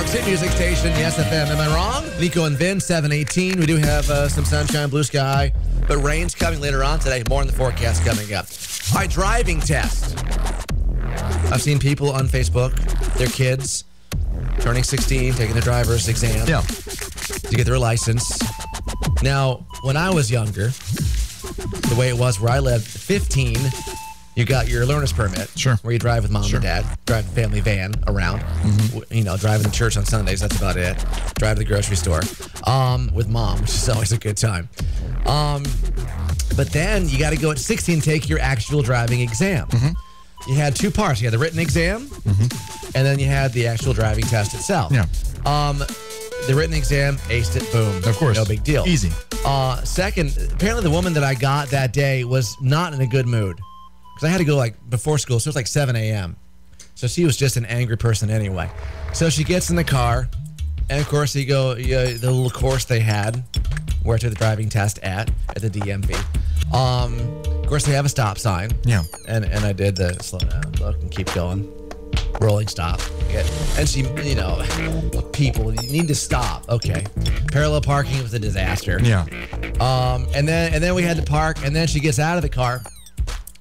York's hit music station, the SFM. Am I wrong? Nico and Vin, 718. We do have some sunshine, blue sky, but rain's coming later on today. More in the forecast coming up. All right, driving test. I've seen people on Facebook, their kids, turning 16, taking their driver's exam to get their license. Now, when I was younger, the way it was where I lived, 15, you got your learner's permit. Sure. Where you drive with mom and dad, drive the family van around. You know, driving to church on Sundays, that's about it. Drive to the grocery store with mom, which is always a good time. But then you got to go at 16, take your actual driving exam. You had two parts. You had the written exam, and then you had the actual driving test itself. Yeah. The written exam, aced it, boom. Of course. No big deal. Easy. Second, apparently the woman that I got that day was not in a good mood. Because I had to go like before school, so it was like 7 a.m. So she was just an angry person anyway. So she gets in the car, and of course you go, the little course they had, where I took the driving test at the DMV. Of course they have a stop sign. Yeah. And I did the slow down, look, and keep going. Rolling stop. And she, you know, people, you need to stop. Okay. Parallel parking was a disaster. Yeah. And then we had to park, and then she gets out of the car.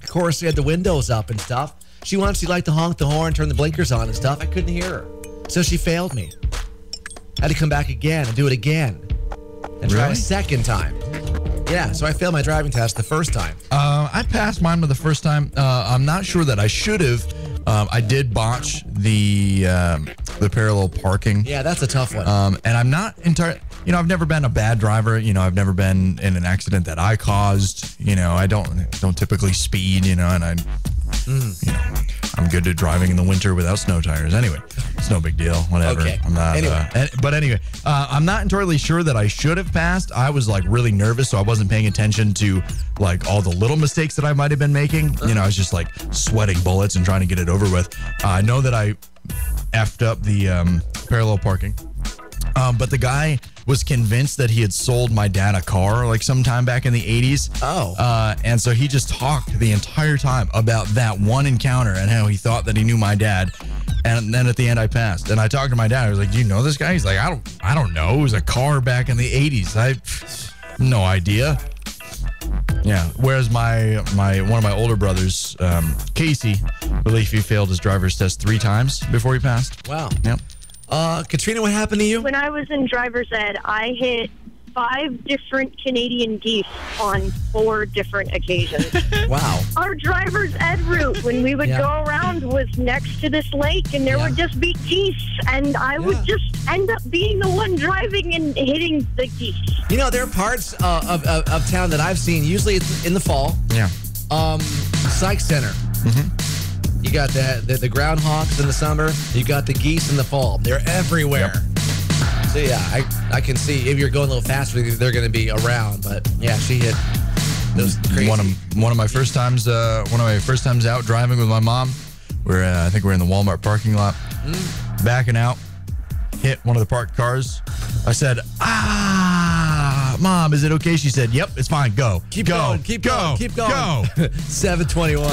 Of course, she had the windows up and stuff. She liked to honk the horn, turn the blinkers on and stuff. I couldn't hear her. So she failed me. I had to come back again and do it again. And try a second time. Yeah, so I failed my driving test the first time. I passed mine the first time. I'm not sure that I should have. I did botch the parallel parking. Yeah, that's a tough one. And I'm not entirely, you know, I've never been a bad driver. You know, I've never been in an accident that I caused. You know, I don't typically speed, you know, and you know, I'm good at driving in the winter without snow tires. Anyway, it's no big deal. Whatever. Okay. I'm not. Anyway. I'm not entirely sure that I should have passed. I was like really nervous, so I wasn't paying attention to like all the little mistakes that I might have been making. You know, I was just like sweating bullets and trying to get it over with. I know that I effed up the parallel parking. But the guy was convinced that he had sold my dad a car like sometime back in the 80s. And so he just talked the entire time about that one encounter and how he thought that he knew my dad. And then at the end I passed. And I talked to my dad. I was like, "Do you know this guy?" He's like, I don't know. It was a car back in the 80s. I no idea. Yeah. Whereas one of my older brothers, Casey, I believe he failed his driver's test 3 times before he passed. Wow. Yep. Katrina, what happened to you? When I was in driver's ed, I hit 5 different Canadian geese on 4 different occasions. Wow. Our driver's ed route, when we would go around, was next to this lake, and there would just be geese, and I would just end up being the one driving and hitting the geese. You know, there are parts of town that I've seen, usually it's in the fall. Yeah. Psych Center. You got the groundhogs in the summer. You got the geese in the fall. They're everywhere. So yeah, I can see if you're going a little faster, they're going to be around. But yeah, she hit those crazy. One of my first times out driving with my mom. I think we're in the Walmart parking lot, backing out, hit one of the parked cars. I said, Mom, is it okay? She said, yep, it's fine. Go. Keep going. 721.